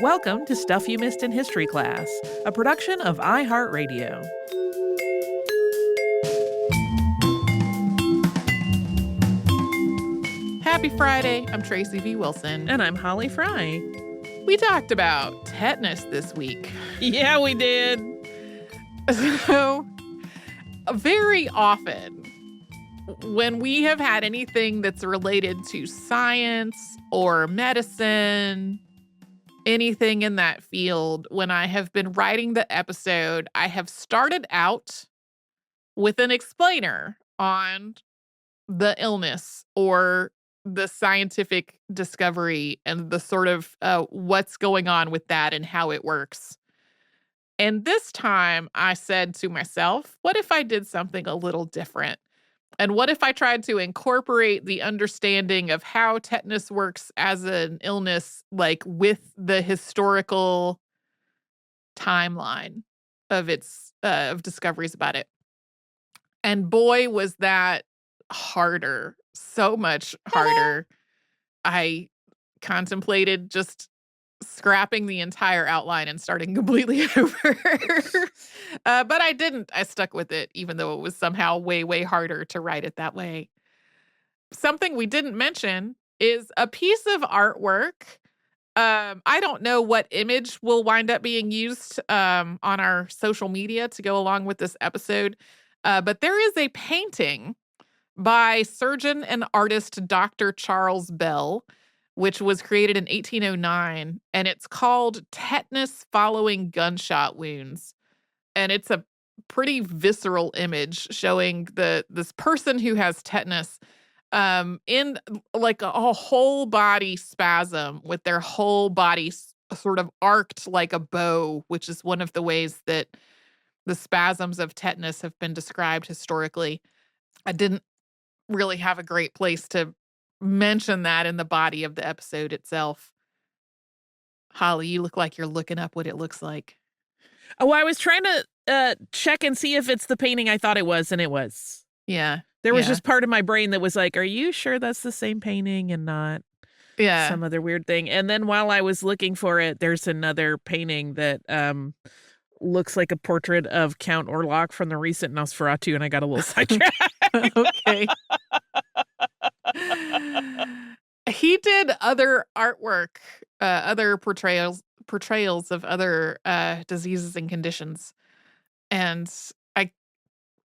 Welcome to Stuff You Missed in History Class, a production of iHeartRadio. Happy Friday. I'm Tracy V. Wilson. And I'm Holly Fry. We talked about tetanus this week. Yeah, we did. So, very often, when we have had anything that's related to science or medicine, anything in that field, when I have been writing the episode, I have started out with an explainer on the illness or the scientific discovery and the sort of what's going on with that and how it works. And this time I said to myself, what if I did something a little different? And what if I tried to incorporate the understanding of how tetanus works as an illness, like with the historical timeline of its of discoveries about it? And boy, was that harder, so much harder. I contemplated just scrapping the entire outline and starting completely over. But I didn't. I stuck with it, even though it was somehow way, way harder to write it that way. Something we didn't mention is a piece of artwork. I don't know what image will wind up being used on our social media to go along with this episode, but there is a painting by surgeon and artist Dr. Charles Bell, which was created in 1809, and it's called Tetanus Following Gunshot Wounds. And it's a pretty visceral image showing this person who has tetanus in like a whole body spasm with their whole body sort of arced like a bow, which is one of the ways that the spasms of tetanus have been described historically. I didn't really have a great place to mention that in the body of the episode itself. Holly, you look like you're looking up what it looks like. Oh, I was trying to check and see if it's the painting I thought it was, and it was. Yeah. There was just part of my brain that was like, are you sure that's the same painting and not some other weird thing? And then while I was looking for it, there's another painting that looks like a portrait of Count Orlok from the recent Nosferatu, and I got a little sidetracked. Okay. He did other artwork, other portrayals of other diseases and conditions. And I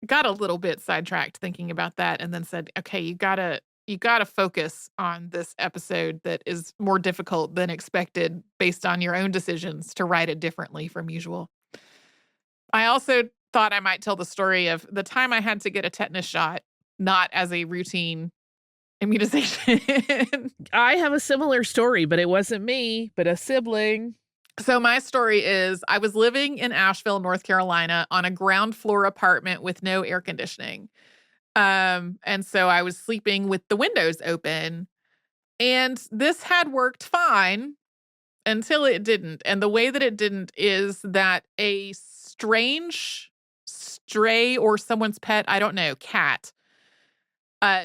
got a little bit sidetracked thinking about that and then said, okay, you gotta focus on this episode that is more difficult than expected based on your own decisions to write it differently from usual. I also thought I might tell the story of the time I had to get a tetanus shot, not as a routine immunization. I have a similar story, but it wasn't me, but a sibling. So my story is I was living in Asheville, North Carolina on a ground floor apartment with no air conditioning. And so I was sleeping with the windows open, and this had worked fine until it didn't. And the way that it didn't is that a strange stray or someone's pet, I don't know, cat,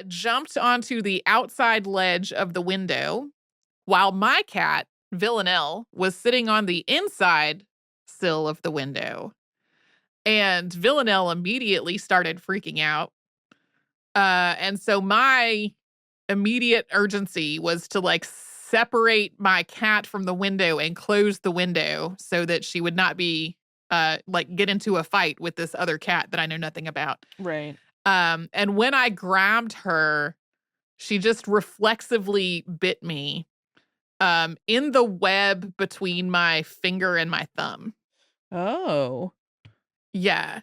jumped onto the outside ledge of the window while my cat, Villanelle, was sitting on the inside sill of the window. And Villanelle immediately started freaking out. And so my immediate urgency was to like separate my cat from the window and close the window so that she would not be like get into a fight with this other cat that I know nothing about. Right. And when I grabbed her, she just reflexively bit me in the web between my finger and my thumb. Oh. Yeah.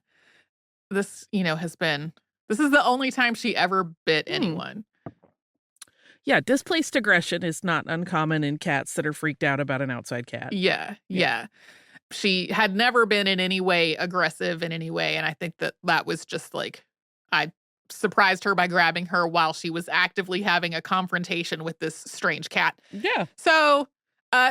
This, this is the only time she ever bit anyone. Yeah, displaced aggression is not uncommon in cats that are freaked out about an outside cat. Yeah. She had never been in any way aggressive in any way, and I think that was just like, I surprised her by grabbing her while she was actively having a confrontation with this strange cat. Yeah. So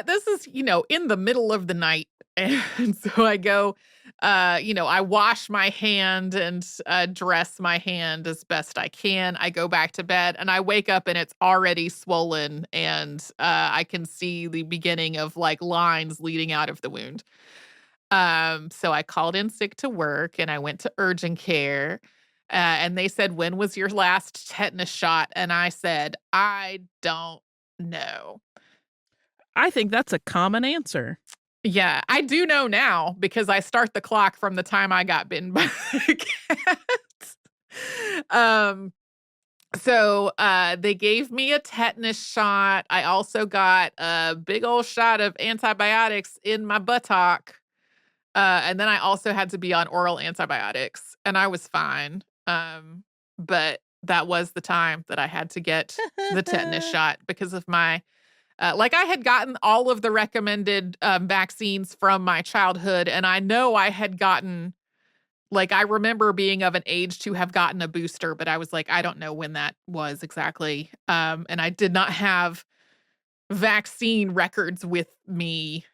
This is, in the middle of the night. And so I go, I wash my hand and dress my hand as best I can. I go back to bed and I wake up and it's already swollen and I can see the beginning of like lines leading out of the wound. So I called in sick to work and I went to urgent care. And they said, "When was your last tetanus shot?" And I said, "I don't know." I think that's a common answer. Yeah, I do know now because I start the clock from the time I got bitten by the cat. So they gave me a tetanus shot. I also got a big old shot of antibiotics in my buttock. And then I also had to be on oral antibiotics, and I was fine. But that was the time that I had to get the tetanus shot because of my I had gotten all of the recommended vaccines from my childhood, and I know I had gotten, I remember being of an age to have gotten a booster, but I was like, I don't know when that was exactly. And I did not have vaccine records with me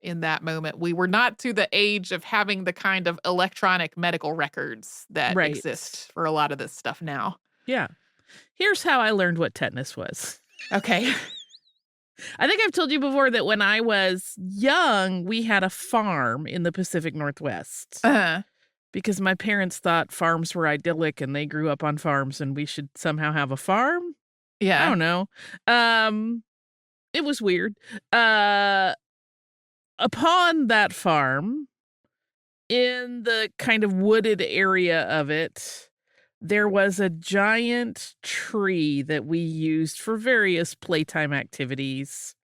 in that moment. We were not to the age of having the kind of electronic medical records that exist for a lot of this stuff now. Yeah. Here's how I learned what tetanus was. Okay. I think I've told you before that when I was young, we had a farm in the Pacific Northwest. Because my parents thought farms were idyllic and they grew up on farms and we should somehow have a farm. Yeah. I don't know. It was weird. Upon that farm, in the kind of wooded area of it, there was a giant tree that we used for various playtime activities.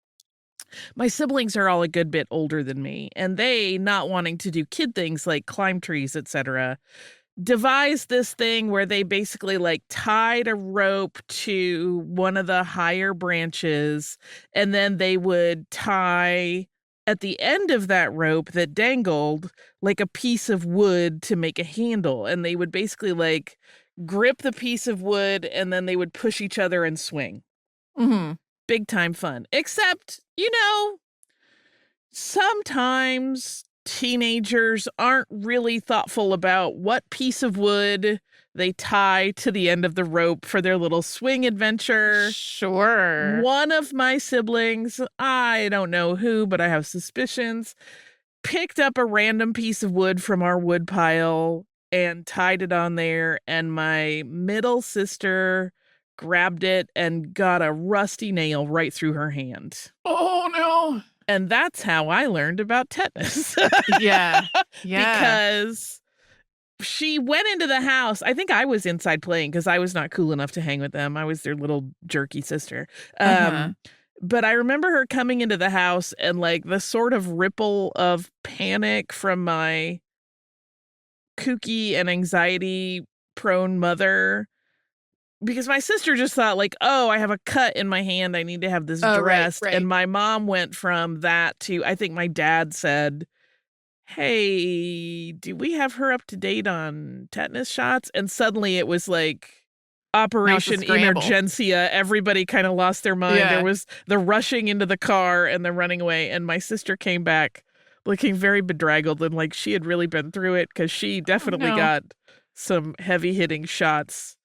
My siblings are all a good bit older than me, and they, not wanting to do kid things like climb trees, etc., devised this thing where they basically tied a rope to one of the higher branches, and then they would tie at the end of that rope that dangled a piece of wood to make a handle, and they would basically grip the piece of wood and then they would push each other and swing. Mm-hmm. Big time fun. Except, sometimes teenagers aren't really thoughtful about what piece of wood they tie to the end of the rope for their little swing adventure. Sure. One of my siblings, I don't know who, but I have suspicions, picked up a random piece of wood from our wood pile and tied it on there, and my middle sister grabbed it and got a rusty nail right through her hand. Oh, no. And that's how I learned about tetanus. Yeah. Because she went into the house. I think I was inside playing because I was not cool enough to hang with them. I was their little jerky sister. But I remember her coming into the house and the sort of ripple of panic from my kooky and anxiety prone mother, because my sister just thought oh, I have a cut in my hand, I need to have this dressed. Right. And my mom went from that to, I think my dad said, "Hey, do we have her up to date on tetanus shots?" And suddenly it was Operation Emergencia. Everybody kind of lost their mind. Yeah. There was the rushing into the car and the running away, and my sister came back looking very bedraggled and she had really been through it, because she definitely got some heavy-hitting shots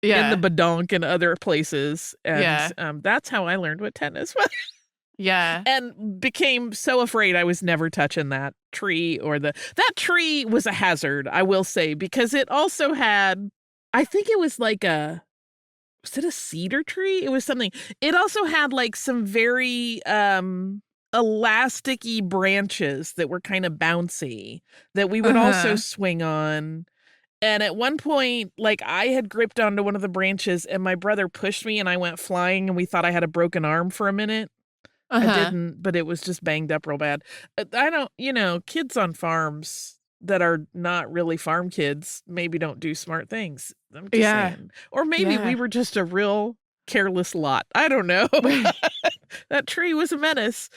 in the badonk and other places. And that's how I learned what tetanus was. Yeah. And became so afraid I was never touching that tree that tree was a hazard, I will say, because it also had, I think it was was it a cedar tree? It was something. It also had some very elasticy branches that were kind of bouncy that we would also swing on. And at one point, I had gripped onto one of the branches and my brother pushed me and I went flying and we thought I had a broken arm for a minute. I didn't, but it was just banged up real bad. I don't, kids on farms that are not really farm kids maybe don't do smart things. I'm just saying. Or maybe we were just a real careless lot. I don't know. That tree was a menace.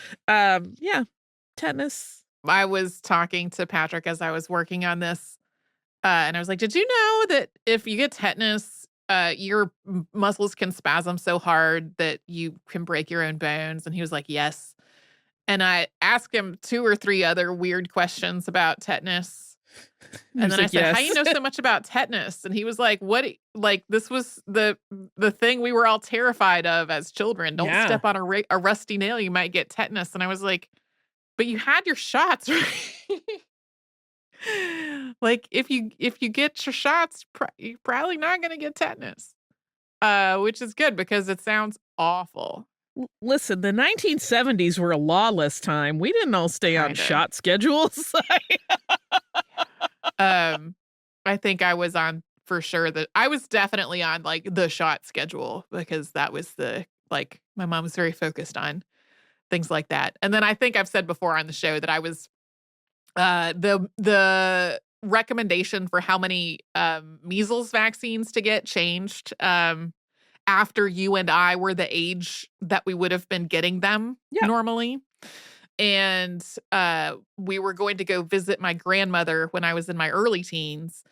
Tetanus. I was talking to Patrick as I was working on this. And I was like, did you know that if you get tetanus, your muscles can spasm so hard that you can break your own bones. And he was like, yes. And I asked him 2 or 3 other weird questions about tetanus. And then I said, yes. how do you know so much about tetanus? And he was like, what? Like, this was the thing we were all terrified of as children. Don't step on a rusty nail. You might get tetanus. And I was like, but you had your shots, right? Like, if you get your shots, you're probably not going to get tetanus, which is good because it sounds awful. Listen, the 1970s were a lawless time. We didn't all stay on shot schedules. I think I was on for sure I was definitely on like the shot schedule because that was my mom was very focused on things like that. And then I think I've said before on the show that I was the recommendation for how many measles vaccines to get changed after you and I were the age that we would have been getting them normally. And we were going to go visit my grandmother when I was in my early teens.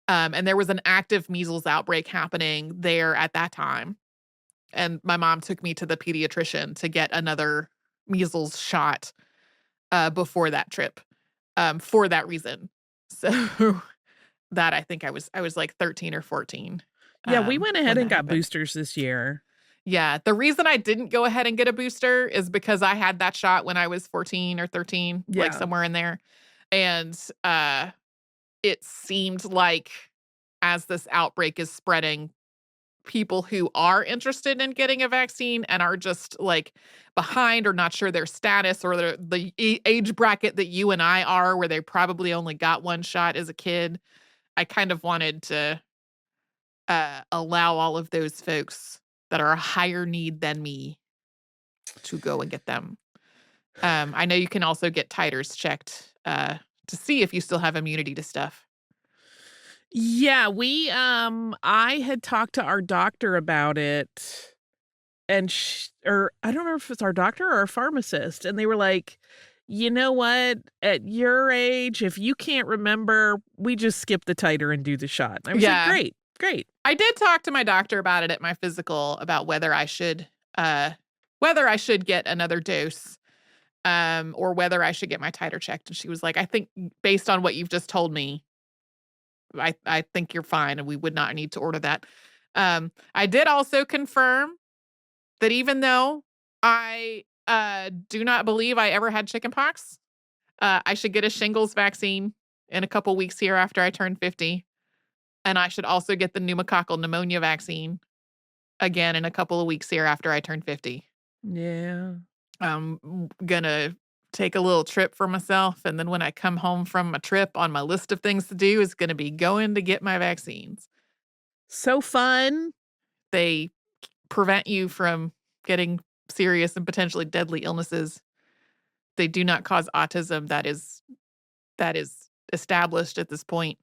And there was an active measles outbreak happening there at that time. And my mom took me to the pediatrician to get another measles shot before that trip for that reason. So that I think I was like 13 or 14. Yeah, we went ahead and got boosters this year. Yeah. The reason I didn't go ahead and get a booster is because I had that shot when I was 14 or 13, like somewhere in there. And it seemed like as this outbreak is spreading, people who are interested in getting a vaccine and are just like behind or not sure their status or the age bracket that you and I are, where they probably only got one shot as a kid. I kind of wanted to allow all of those folks that are a higher need than me to go and get them. I know you can also get titers checked to see if you still have immunity to stuff. Yeah, I had talked to our doctor about it, and or I don't know if it's our doctor or our pharmacist, and they were like, you know what? At your age, if you can't remember, we just skip the titer and do the shot. I was like, great. I did talk to my doctor about it at my physical about whether I should get another dose, or whether I should get my titer checked. And she was like, I think based on what you've just told me, I think you're fine and we would not need to order that. I did also confirm that even though I do not believe I ever had chickenpox, I should get a shingles vaccine in a couple weeks here after I turn 50. And I should also get the pneumococcal pneumonia vaccine again in a couple of weeks here after I turn 50. Yeah. I'm gonna take a little trip for myself. And then when I come home from my trip, on my list of things to do is going to be going to get my vaccines. So fun. They prevent you from getting serious and potentially deadly illnesses. They do not cause autism. That is established at this point.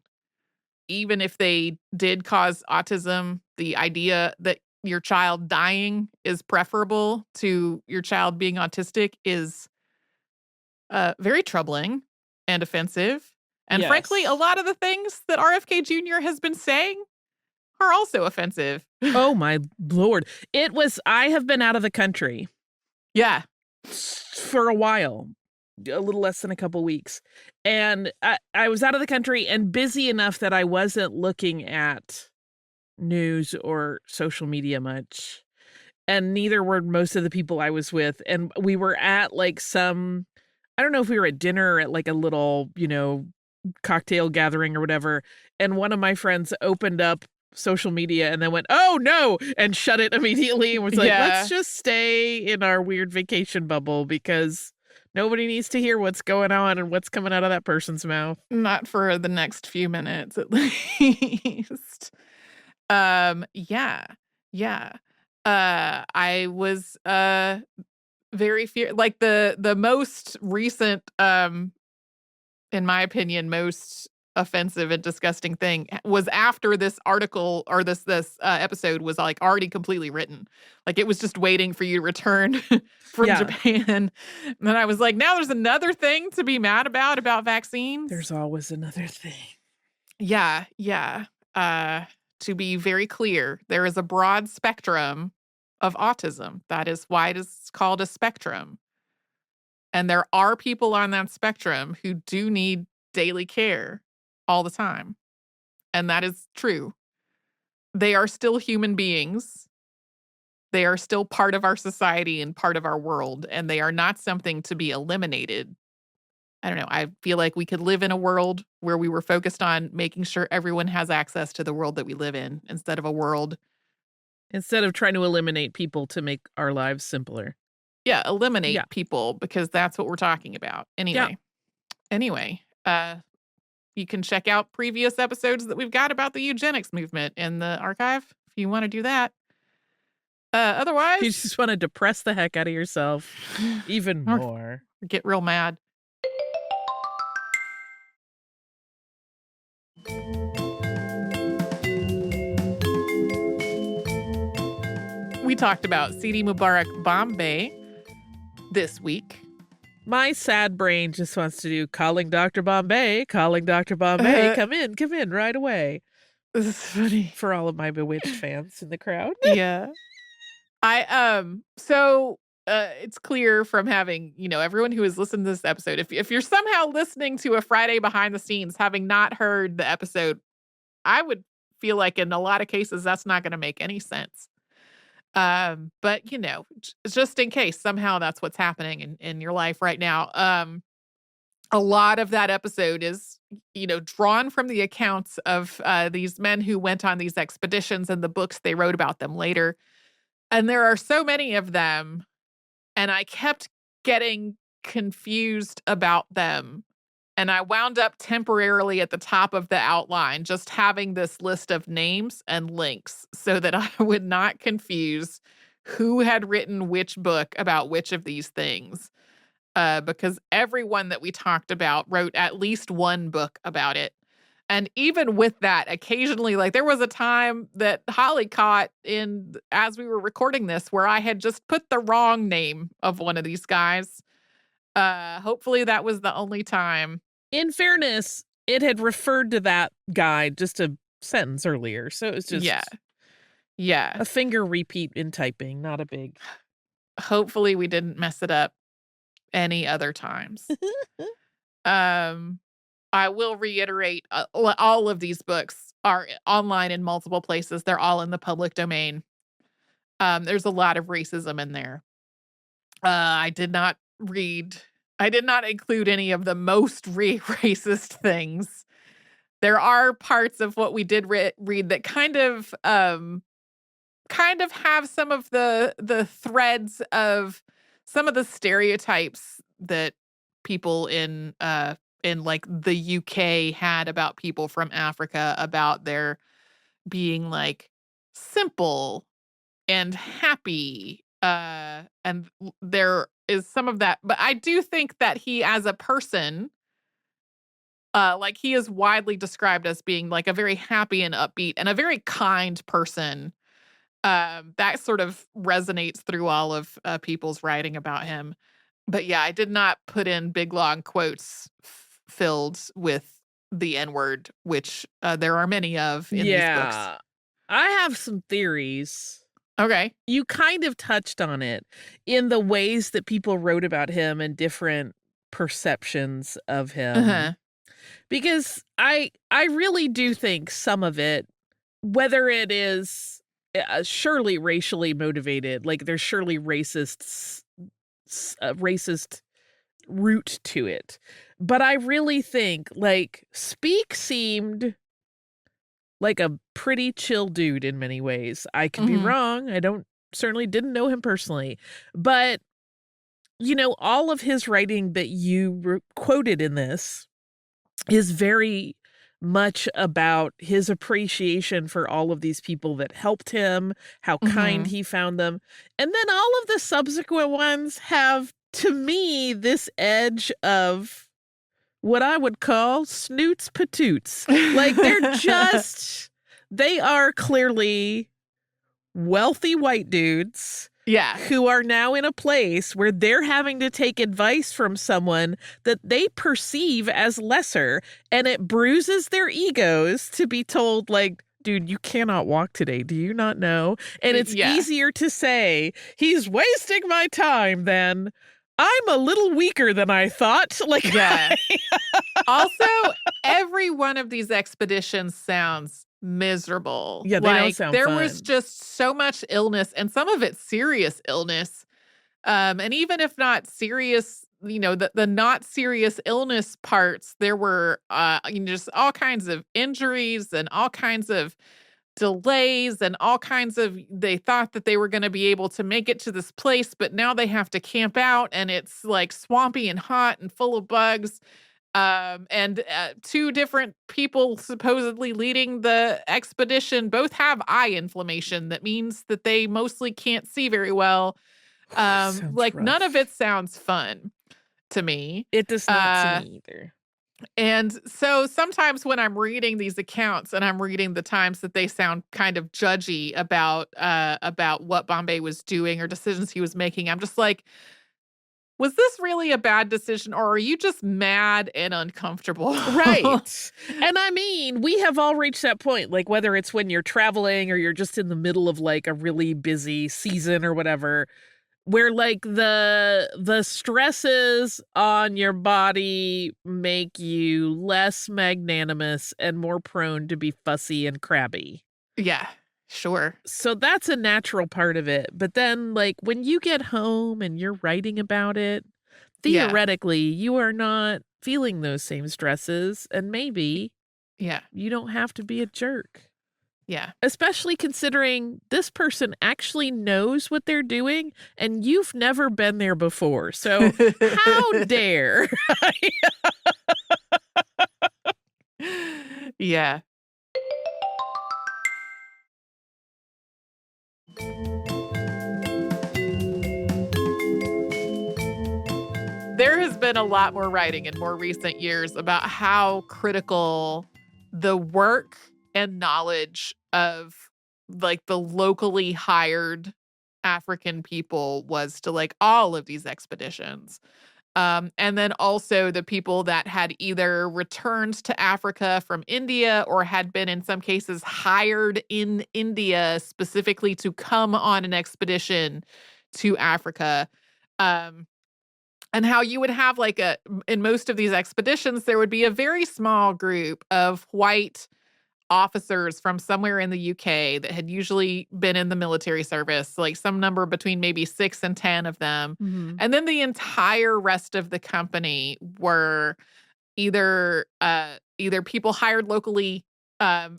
Even if they did cause autism, the idea that your child dying is preferable to your child being autistic is very troubling and offensive. And frankly, a lot of the things that RFK Jr. has been saying are also offensive. Oh my Lord. I have been out of the country. Yeah. For a while, a little less than a couple weeks. And I was out of the country and busy enough that I wasn't looking at news or social media much. And neither were most of the people I was with. And we were at like I don't know if we were at dinner or at like a little, cocktail gathering or whatever. And one of my friends opened up social media and then went, oh no, and shut it immediately and was like, let's just stay in our weird vacation bubble because nobody needs to hear what's going on and what's coming out of that person's mouth. Not for the next few minutes, at least. Yeah. I was very like the most recent, in my opinion, most offensive and disgusting thing was after this article or this episode was like already completely written. Like it was just waiting for you to return from Japan. And then I was like, now there's another thing to be mad about vaccines. There's always another thing. Yeah. to be very clear, there is a broad spectrum of autism. That is why it is called a spectrum. And there are people on that spectrum who do need daily care all the time. And that is true. They are still human beings. They are still part of our society and part of our world, and they are not something to be eliminated. I don't know. I feel like we could live in a world where we were focused on making sure everyone has access to the world that we live in instead of a world. Instead of trying to eliminate people to make our lives simpler. Yeah, eliminate people, because that's what we're talking about. Anyway, you can check out previous episodes that we've got about the eugenics movement in the archive if you want to do that. Otherwise, you just want to depress the heck out of yourself even more. Get real mad. We talked about Sidi Mubarak Bombay this week. My sad brain just wants to do calling Dr. Bombay, come in right away. This is funny. For all of my Bewitched fans in the crowd. Yeah. It's clear from having, everyone who has listened to this episode, if you're somehow listening to a Friday behind the scenes, having not heard the episode, I would feel like in a lot of cases, that's not going to make any sense. But just in case somehow that's what's happening in your life right now. A lot of that episode is, drawn from the accounts of these men who went on these expeditions and the books they wrote about them later. And there are so many of them, and I kept getting confused about them. And I wound up temporarily at the top of the outline, just having this list of names and links so that I would not confuse who had written which book about which of these things. Because everyone that we talked about wrote at least one book about it. And even with that, occasionally, like there was a time that Holly caught in as we were recording this where I had just put the wrong name of one of these guys. Hopefully that was the only time. In fairness, it had referred to that guy just a sentence earlier. So it was just a finger repeat in typing, not a big. Hopefully we didn't mess it up any other times. I will reiterate, all of these books are online in multiple places. They're all in the public domain. There's a lot of racism in there. I did not include any of the most racist things. There are parts of what we did read that kind of have some of the threads of some of the stereotypes that people in like the UK had about people from Africa, about their being like simple and happy. And there is some of that, but I do think that he as a person, like he is widely described as being like a very happy and upbeat and a very kind person. That sort of resonates through all of people's writing about him. But yeah, I did not put in big long quotes filled with the N-word, which there are many of in these books. I have some theories. Okay. You kind of touched on it in the ways that people wrote about him and different perceptions of him. Because I really do think some of it, whether it is surely racially motivated, like there's surely racist root to it. But I really think like Speak seemed like a pretty chill dude in many ways. I could be wrong. Certainly didn't know him personally, but all of his writing that you quoted in this is very much about his appreciation for all of these people that helped him, how kind he found them. And then all of the subsequent ones have, to me, this edge of what I would call snoots patoots. Like they are clearly wealthy white dudes. Yeah. Who are now in a place where they're having to take advice from someone that they perceive as lesser, and it bruises their egos to be told, like, dude, you cannot walk today. Do you not know? And it's easier to say, he's wasting my time than I'm a little weaker than I thought. Like, yeah. Also, every one of these expeditions sounds miserable. Yeah, they don't sound there fun. was just so much illness, and some of it serious illness. And even if not serious, the not serious illness parts, there were just all kinds of injuries and all kinds of delays and all kinds of, they thought that they were going to be able to make it to this place, but now they have to camp out and it's like swampy and hot and full of bugs. And two different people supposedly leading the expedition both have eye inflammation. That means that they mostly can't see very well. Like rough. None of it sounds fun to me. It does not to me either. And so sometimes when I'm reading these accounts and I'm reading the times that they sound kind of judgy about what Bombay was doing or decisions he was making, I'm just like, was this really a bad decision, or are you just mad and uncomfortable? Right. And I mean, we have all reached that point, like whether it's when you're traveling or you're just in the middle of like a really busy season or whatever, where like the stresses on your body make you less magnanimous and more prone to be fussy and crabby. Yeah, sure. So that's a natural part of it. But then like when you get home and you're writing about it, theoretically, you are not feeling those same stresses, and maybe you don't have to be a jerk. Yeah. Especially considering this person actually knows what they're doing and you've never been there before. So how dare? Yeah. There has been a lot more writing in more recent years about how critical the work and knowledge of like the locally hired African people was to like all of these expeditions. And then also the people that had either returned to Africa from India or had been in some cases hired in India specifically to come on an expedition to Africa. And how you would have like in most of these expeditions, there would be a very small group of white officers from somewhere in the UK that had usually been in the military service, like some number between maybe 6 and 10 of them. Mm-hmm. And then the entire rest of the company were either people hired locally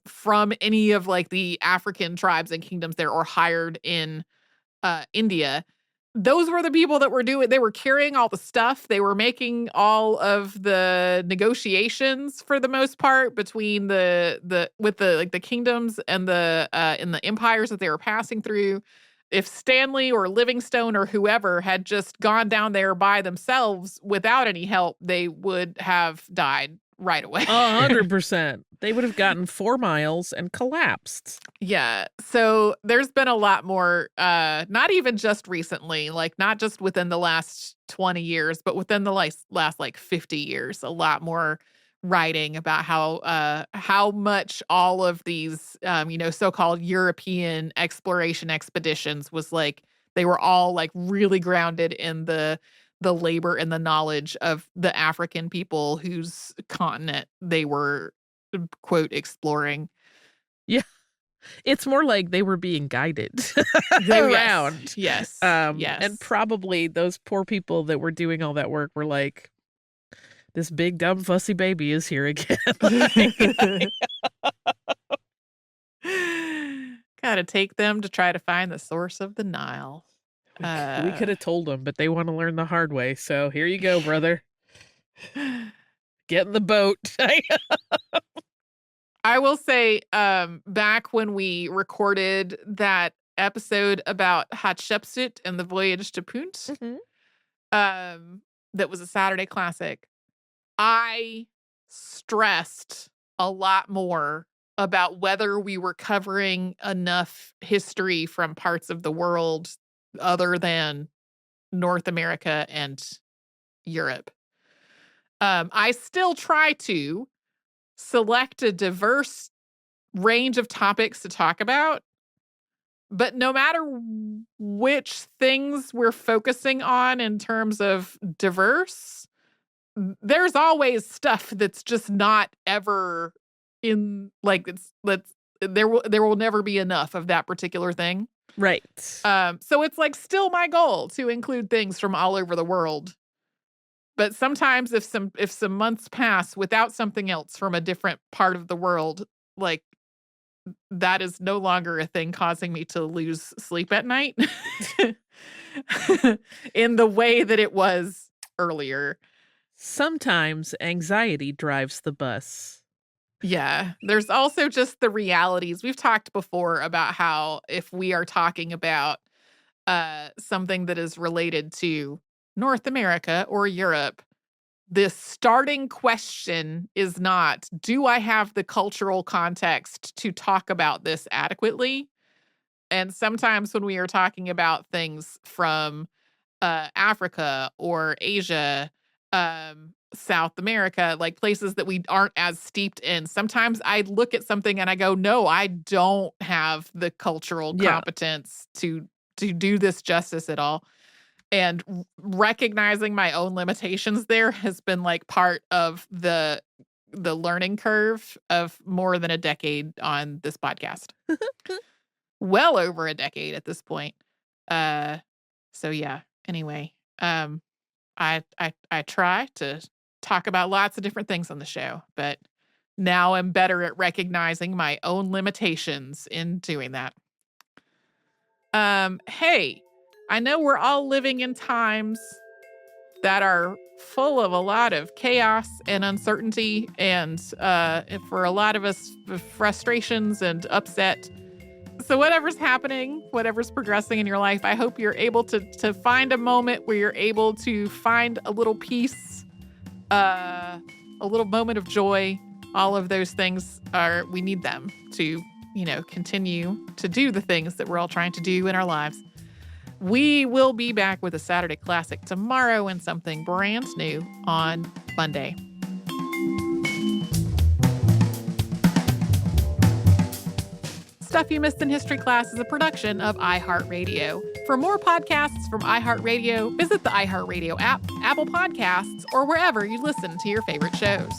from any of like the African tribes and kingdoms there, or hired in India. Those were the people that were doing, they were carrying all the stuff. They were making all of the negotiations for the most part between with the kingdoms and in the empires that they were passing through. If Stanley or Livingstone or whoever had just gone down there by themselves without any help, they would have died right away. 100%. They would have gotten 4 miles and collapsed. Yeah. So there's been a lot more, not even just recently, like not just within the last 20 years, but within the last like 50 years, a lot more writing about how much all of these, so-called European exploration expeditions was like, they were all like really grounded in the labor and the knowledge of the African people whose continent they were, quote, exploring. Yeah. It's more like they were being guided around. Yes. Yes. And probably those poor people that were doing all that work were like, this big, dumb, fussy baby is here again. Gotta take them to try to find the source of the Nile. We could have told them, but they want to learn the hard way. So here you go, brother. Get in the boat. I will say, back when we recorded that episode about Hatshepsut and the voyage to Punt, mm-hmm. That was a Saturday classic, I stressed a lot more about whether we were covering enough history from parts of the world other than North America and Europe. I still try to select a diverse range of topics to talk about. But no matter which things we're focusing on in terms of diverse, there's always stuff that's just not ever in, like, there will never be enough of that particular thing. Right. So it's like still my goal to include things from all over the world. But sometimes if some months pass without something else from a different part of the world, like, that is no longer a thing causing me to lose sleep at night in the way that it was earlier. Sometimes anxiety drives the bus. Yeah. There's also just the realities. We've talked before about how if we are talking about something that is related to North America or Europe, the starting question is not, do I have the cultural context to talk about this adequately? And sometimes when we are talking about things from Africa or Asia, South America, like places that we aren't as steeped in, sometimes I look at something and I go, no, I don't have the cultural competence to do this justice at all. And recognizing my own limitations there has been like part of the learning curve of more than a decade on this podcast. Well over a decade at this point. So yeah, anyway, I try to talk about lots of different things on the show, but now I'm better at recognizing my own limitations in doing that. Hey, I know we're all living in times that are full of a lot of chaos and uncertainty, and for a lot of us, frustrations and upset. So whatever's happening, whatever's progressing in your life, I hope you're able to find a moment where you're able to find a little peace, a little moment of joy. All of those things we need them to, continue to do the things that we're all trying to do in our lives. We will be back with a Saturday Classic tomorrow and something brand new on Monday. Stuff You Missed in History Class is a production of iHeartRadio. For more podcasts from iHeartRadio, visit the iHeartRadio app, Apple Podcasts, or wherever you listen to your favorite shows.